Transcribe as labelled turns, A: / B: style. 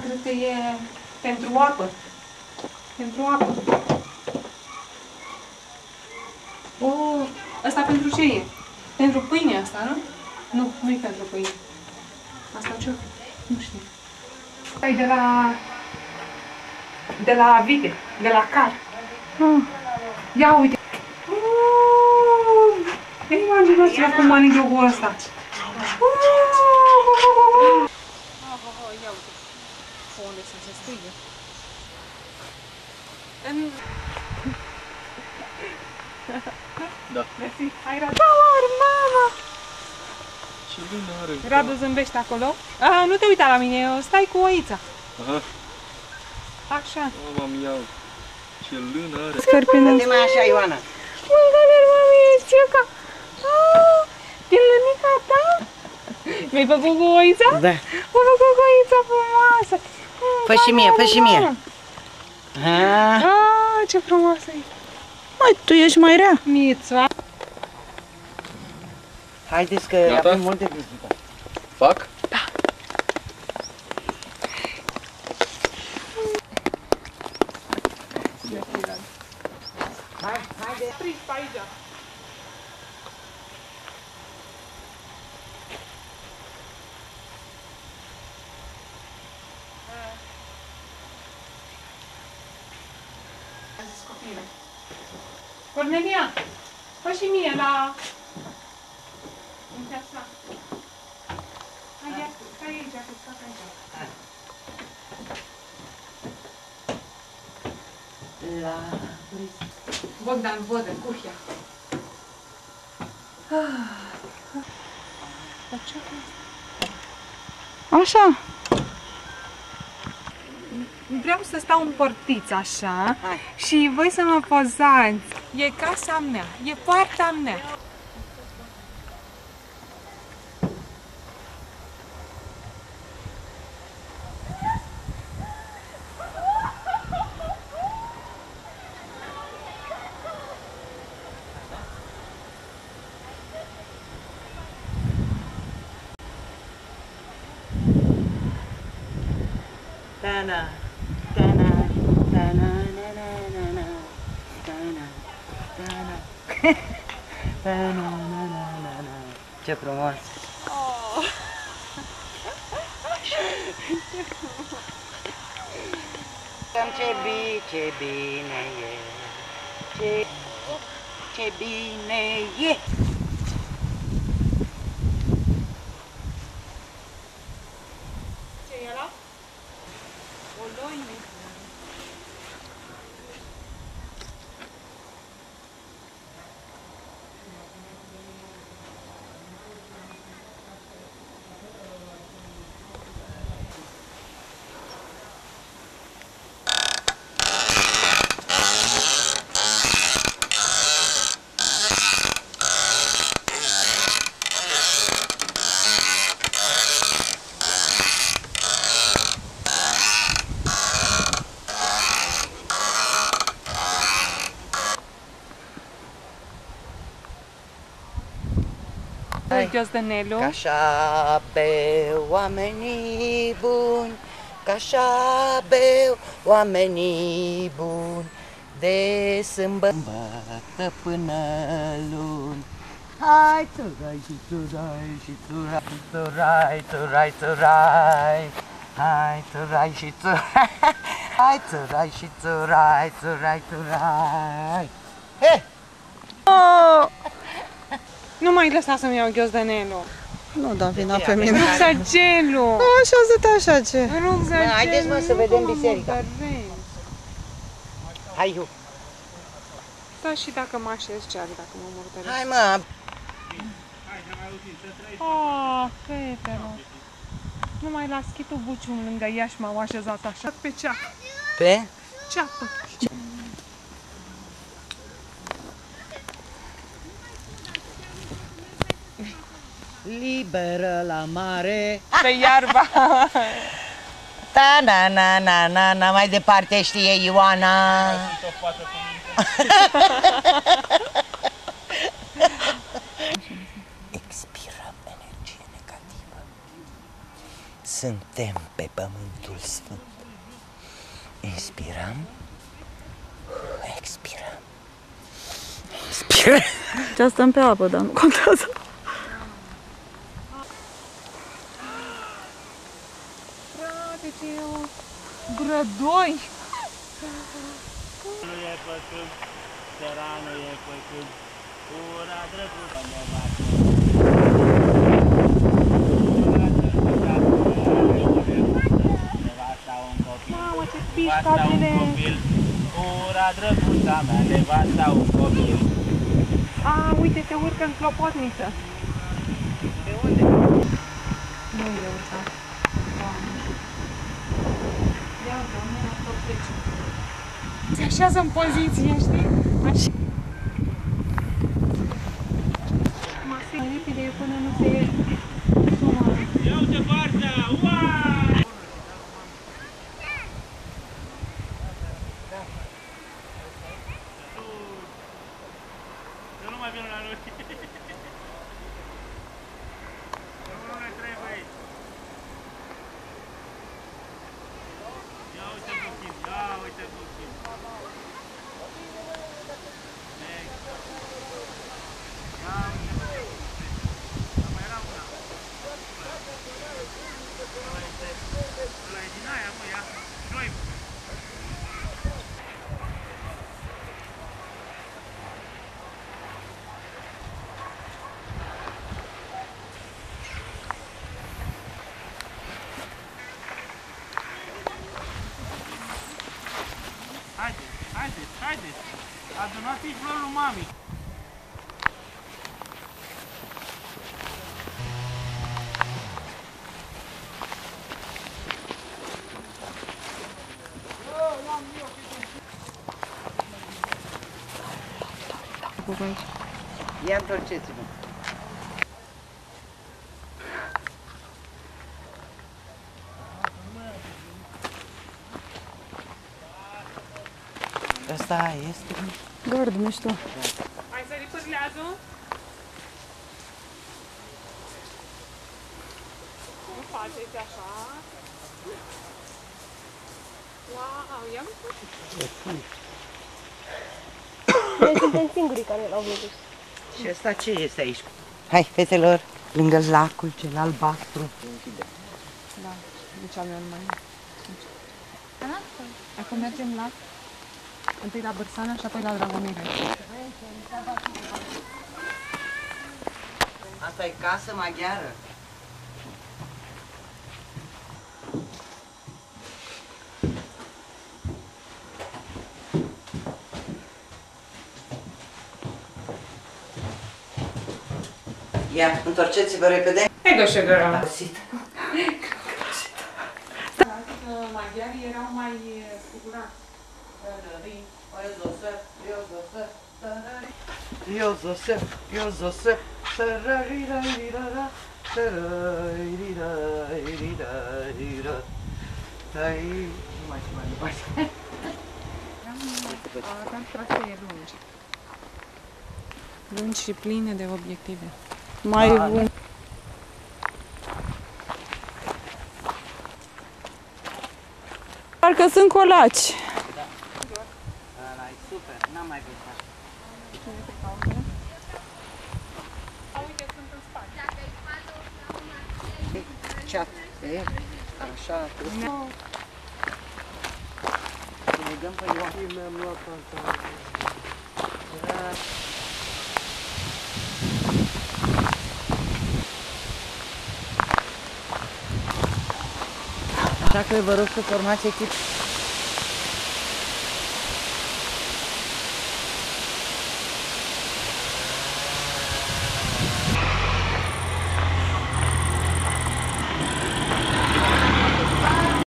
A: cred că e pentru apă. Pentru apă. Oh, asta pentru ce e? Pentru pâine asta, nu? Nu, nu e pentru pâine. Asta ce? Nu știu. E de la vite, de la car. Ia uite. Imaginați-vă cum mănânc eu cu ăsta. Ia uite. Unde să se strige?
B: Da.
A: Mersi. Hai, Radu. Power, mama!
B: Ce lână are?
A: Radu zâmbește acolo. Nu te uita la mine, stai cu oița.
B: Aha.
A: Așa.
B: Mama mia, ce lână are.
A: Scărpină.
C: Dă-te mai așa, Ioana.
A: Mângăleri, mami, ești cioca. Din lânica ta? Mi-ai făcut cu oița?
C: Da.
A: M-ai făcut cu oița frumoasă.
C: Fă și mie, fă și mie.
A: Ce frumoasă e.
C: Măi, tu ești mai rea.
A: Mițua.
C: Haideți că
B: Gata?
C: avem multe vizită.
B: Fac?
C: Haide.
A: Strig pe aici. A zis copiii. Cornelia, fă și mie la... Uite așa. Hai, stai aici, că stai aici.
C: La...
A: Bogdan, vodă, cuhia. Așa. Vreau să stau în portiță așa.
C: Hai.
A: Și voi să mă pozați. E casa mea, e poarta mea.
C: Ta-na, ta-na, ta-na, na-na-na-na, ta-na, ta-na, ta-na-na-na-na-na. Ce frumos! Ce bine e! Ce bine e!
A: Ce e ăla? O loine. Ghiozdanelul.
C: Că așa beau oamenii buni, că așa beau oamenii buni, de sâmbătă până luni. Hai, turai și turai și turai, turai, turai, turai. Hai, turai și turai, hai, turai și turai, turai, turai. He!
A: Nu mai lăsa să-mi iau ghiozdanelul.
D: Nu da vina pe mine.
A: Rucsăgelul.
D: Așează-te așa, ce?
A: Rucsăgelul.
C: Haideți, mă, să vedem biserica. Hai, eu.
A: Da, și dacă mă așez, ce are dacă mă murdăresc?
C: Hai, mă.
A: Fetelor. Nu mai las chitul buciun lângă ea și m-au așezat așa pe ceapă.
C: Pe?
A: Ceapă.
C: Liberă la mare.
A: Pe iarba.
C: Ta na na na na na, mai departe știe Ioana. Expirăm energie negativă. Suntem pe pământul sfânt. Inspirăm, expirăm. Inspirăm.
D: Ce stăm pe apă, dar nu contează.
A: Frate, ce e o grădoi!
E: Nu e păcând, țăranul e păcând, ura drăguță nevastă. Ura drăguță, nevasta un copil,
A: Mamă, ce
E: nevasta un
A: pișcatele!
E: copil, ura drăguța mea, nevasta un copil.
A: A, uite, se urcă în clopotniță.
E: De unde?
A: Nu e de urcat. Ia uite, 1980. Se așează în poziție, știi? Așa. Mai repede până nu se sumă.
E: Ia uite partea, ua! Eu nu mai vin la noi. Nu ne trebuie. Ia uite puțin, ia uite puțin. Ia uite puțin. Mai era una. Ăla e din aia, mă, ia. Noi. Haideți! Adunați-i flori lui mami!
C: Ia întorceți-vă. Asta este.
D: Gard, nu știu.
A: Mai sări pârlează? Nu faceți așa. Wow, ia uite.
F: Noi suntem singurii care l-au văzut.
C: Și asta ce este aici? Hai, fetelor, lângă lacul cel albastru.
A: Da, nici al meu nu mai e. Acum mergem la... Întâi la Bârsana și apoi la Dragomire.
C: Asta e casă maghiară. Ia, întorceți-vă repede.
A: Ego și gără.
C: Găsit.
A: Maghiarii erau mai figurați.
C: Iosef, sărărirărirăra, sărărirărirăriră. Nu mai știu mai departe.
A: Aveam trasee lungi. Lungi și pline de obiective.
D: Mai bun. Parcă sunt colaci.
C: Ăla e super, n-am mai gustat.
A: Uite, sunt în spate.
C: Ceat, e? Așa, nu. Legăm pe Ioan. Mi-am luat pantaloni. Așa că vă rog să formați echipă.